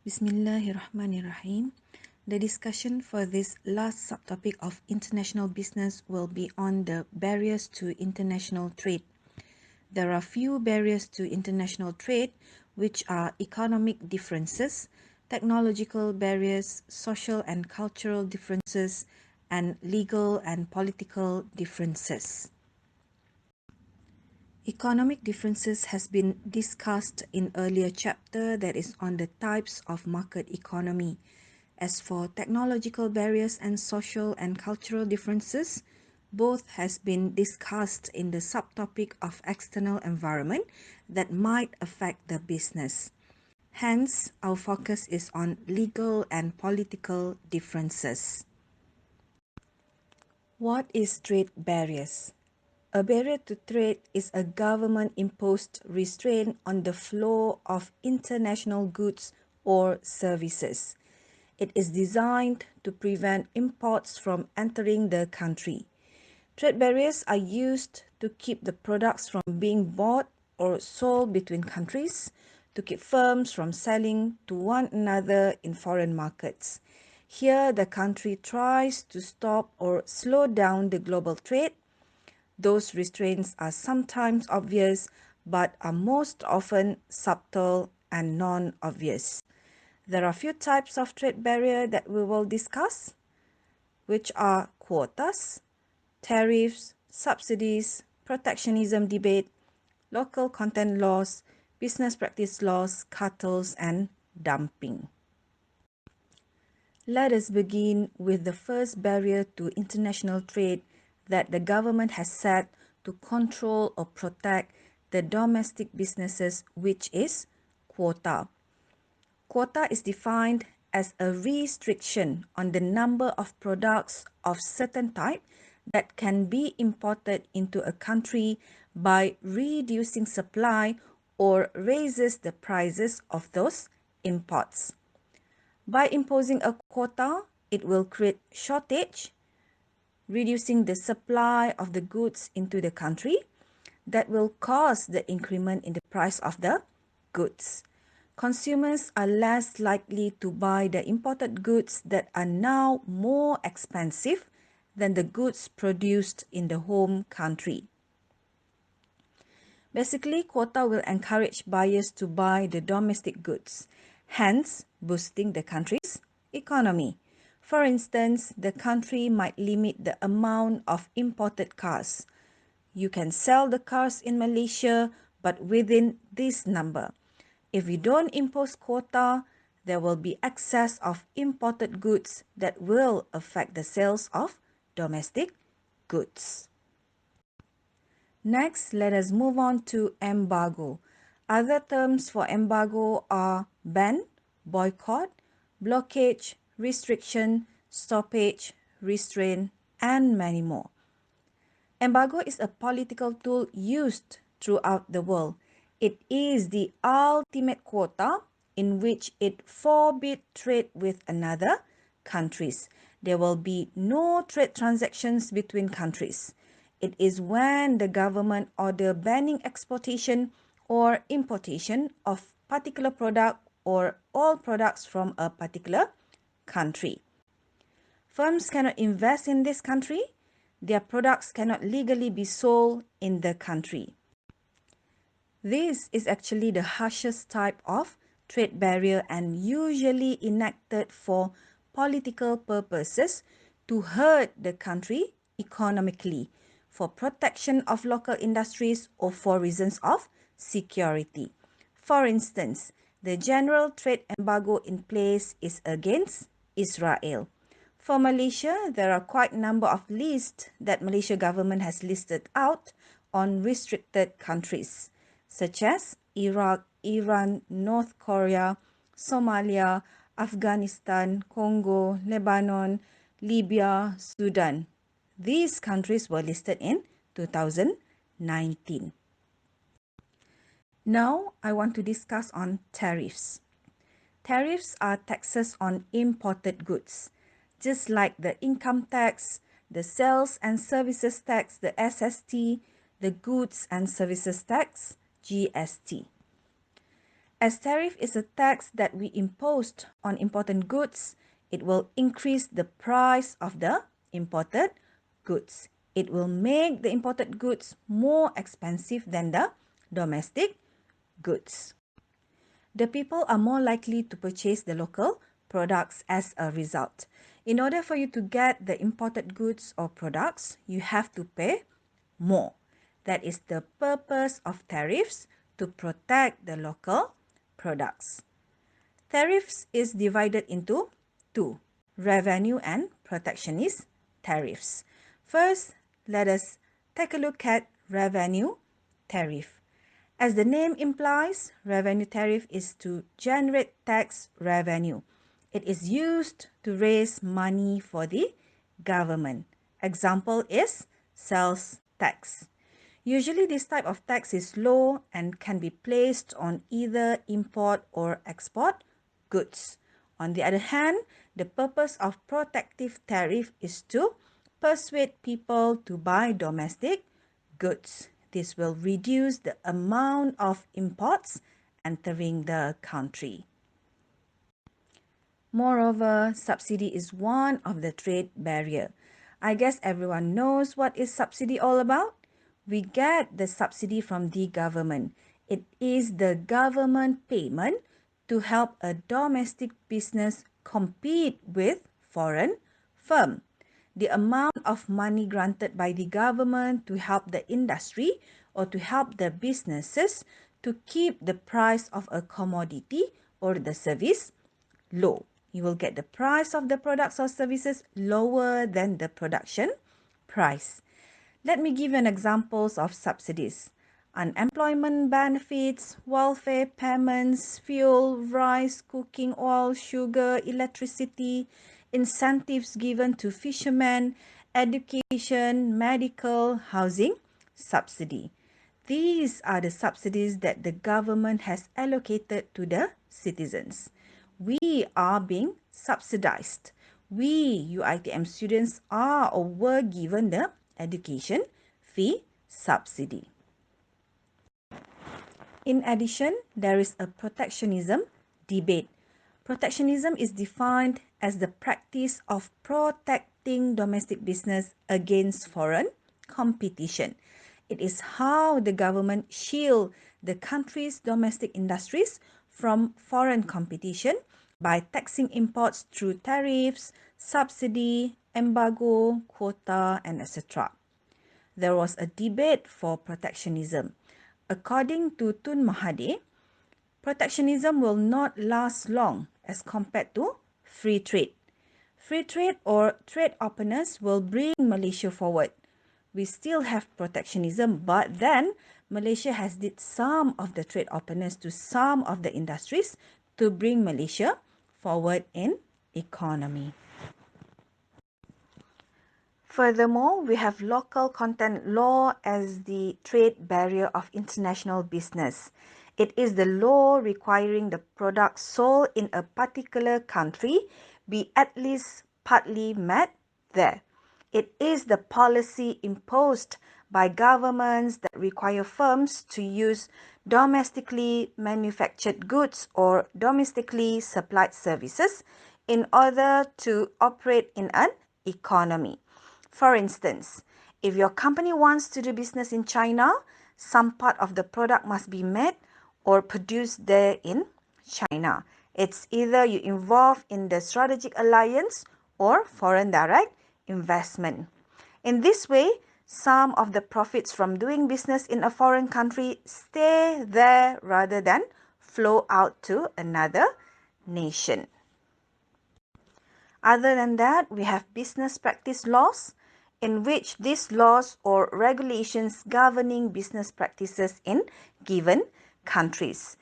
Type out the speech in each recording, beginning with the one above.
Bismillahirrahmanirrahim. The discussion for this last subtopic of international business will be on the barriers to international trade. There are few barriers to international trade, which are economic differences, technological barriers, social and cultural differences, and legal and political differences. Economic differences has been discussed in earlier chapter, that is on the types of market economy. As for technological barriers and social and cultural differences, both has been discussed in the subtopic of external environment that might affect the business. Hence, our focus is on legal and political differences. What is trade barriers? A barrier to trade is a government-imposed restraint on the flow of international goods or services. It is designed to prevent imports from entering the country. Trade barriers are used to keep the products from being bought or sold between countries, to keep firms from selling to one another in foreign markets. Here, the country tries to stop or slow down the global trade. Those restraints are sometimes obvious, but are most often subtle and non-obvious. There are few types of trade barrier that we will discuss, which are quotas, tariffs, subsidies, protectionism debate, local content laws, business practice laws, cartels, and dumping. Let us begin with the first barrier to international trade that the government has set to control or protect the domestic businesses, which is quota. Quota is defined as a restriction on the number of products of certain type that can be imported into a country by reducing supply or raises the prices of those imports. By imposing a quota, it will create shortage, reducing the supply of the goods into the country that will cause the increment in the price of the goods. Consumers are less likely to buy the imported goods that are now more expensive than the goods produced in the home country. Basically, quota will encourage buyers to buy the domestic goods, hence boosting the country's economy. For instance, the country might limit the amount of imported cars. You can sell the cars in Malaysia, but within this number. If we don't impose quota, there will be excess of imported goods that will affect the sales of domestic goods. Next, let us move on to embargo. Other terms for embargo are ban, boycott, blockage, restriction, stoppage, restraint, and many more. Embargo is a political tool used throughout the world. It is the ultimate quota in which it forbids trade with another countries. There will be no trade transactions between countries. It is when the government order banning exportation or importation of particular product or all products from a particular country. Firms cannot invest in this country. Their products cannot legally be sold in the country. This is actually the harshest type of trade barrier and usually enacted for political purposes to hurt the country economically, for protection of local industries, or for reasons of security. For instance, the general trade embargo in place is against Israel. For Malaysia, there are quite a number of lists that Malaysia government has listed out on restricted countries, such as Iraq, Iran, North Korea, Somalia, Afghanistan, Congo, Lebanon, Libya, Sudan. These countries were listed in 2019. Now, I want to discuss on tariffs. Tariffs are taxes on imported goods. Just like the income tax, the sales and services tax, the SST, the goods and services tax, GST. As tariff is a tax that we imposed on imported goods, it will increase the price of the imported goods. It will make the imported goods more expensive than the domestic goods. The people are more likely to purchase the local products as a result. In order for you to get the imported goods or products, you have to pay more. That is the purpose of tariffs, to protect the local products. Tariffs is divided into two: revenue and protectionist tariffs. First, let us take a look at revenue tariff. As the name implies, revenue tariff is to generate tax revenue. It is used to raise money for the government. Example is sales tax. Usually this type of tax is low and can be placed on either import or export goods. On the other hand, the purpose of protective tariff is to persuade people to buy domestic goods. This will reduce the amount of imports entering the country. Moreover, subsidy is one of the trade barrier. I guess everyone knows what is subsidy all about. We get the subsidy from the government. It is the government payment to help a domestic business compete with foreign firm. The amount of money granted by the government to help the industry or to help the businesses to keep the price of a commodity or the service low. You will get the price of the products or services lower than the production price. Let me give you an examples of subsidies. Unemployment benefits, welfare payments, fuel, rice, cooking oil, sugar, electricity, incentives given to fishermen, education, medical, housing, subsidy. These are the subsidies that the government has allocated to the citizens. We are being subsidized. We, UiTM students, are or were given the education fee subsidy. In addition, there is a protectionism debate. Protectionism is defined as the practice of protecting domestic business against foreign competition. It is how the government shield the country's domestic industries from foreign competition by taxing imports through tariffs, subsidy, embargo, quota, and etc. There was a debate for protectionism. According to Tun Mahathir, protectionism will not last long as compared to free trade. Free trade or trade openness will bring Malaysia forward. We still have protectionism, but then Malaysia has did some of the trade openness to some of the industries to bring Malaysia forward in economy. Furthermore, we have local content law as the trade barrier of international business. It is the law requiring the product sold in a particular country be at least partly met there. It is the policy imposed by governments that require firms to use domestically manufactured goods or domestically supplied services in order to operate in an economy. For instance, if your company wants to do business in China, some part of the product must be made or produced there in China. It's either you involve in the strategic alliance or foreign direct investment. In this way, some of the profits from doing business in a foreign country stay there rather than flow out to another nation. Other than that, we have business practice laws, in which these laws or regulations governing business practices in given countries.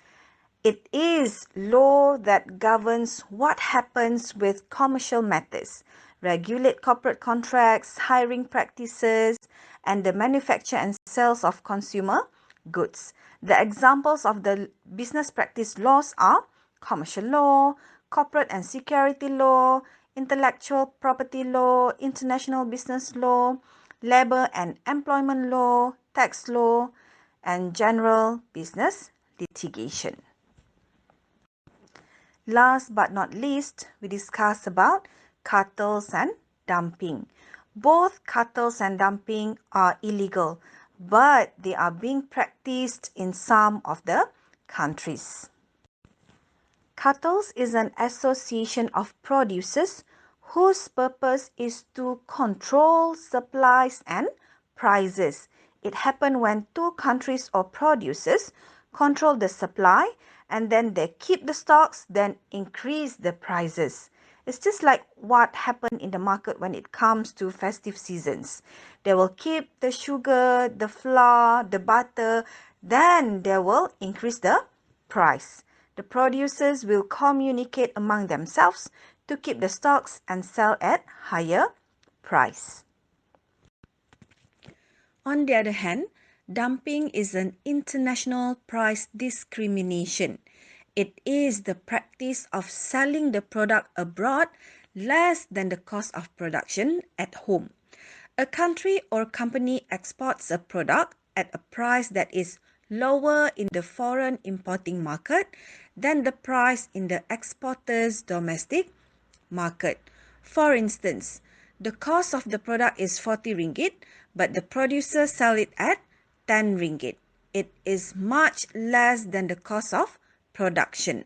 It is law that governs what happens with commercial matters, regulate corporate contracts, hiring practices, and the manufacture and sales of consumer goods. The examples of the business practice laws are commercial law, corporate and security law, intellectual property law, international business law, labor and employment law, tax law, and general business litigation. Last but not least, we discuss about cartels and dumping. Both cartels and dumping are illegal, but they are being practiced in some of the countries. Cartels is an association of producers whose purpose is to control supplies and prices. It happens when two countries or producers control the supply and then they keep the stocks, then increase the prices. It's just like what happened in the market when it comes to festive seasons. They will keep the sugar, the flour, the butter, then they will increase the price. The producers will communicate among themselves to keep the stocks and sell at higher price. On the other hand, dumping is an international price discrimination. It is the practice of selling the product abroad less than the cost of production at home. A country or company exports a product at a price that is lower in the foreign importing market than the price in the exporter's domestic market. For instance, the cost of the product is 40 ringgit, but the producer sell it at 10 ringgit. It is much less than the cost of production.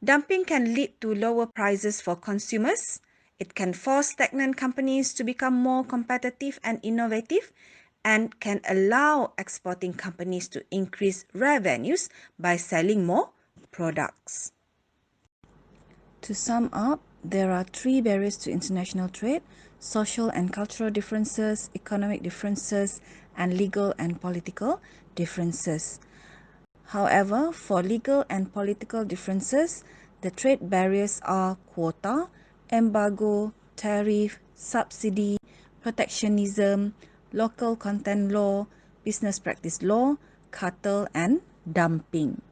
Dumping can lead to lower prices for consumers. It can force stagnant companies to become more competitive and innovative, and can allow exporting companies to increase revenues by selling more products. To sum up, there are three barriers to international trade: social and cultural differences, economic differences, and legal and political differences. However, for legal and political differences, the trade barriers are quota, embargo, tariff, subsidy, protectionism, local content law, business practice law, cartel, and dumping.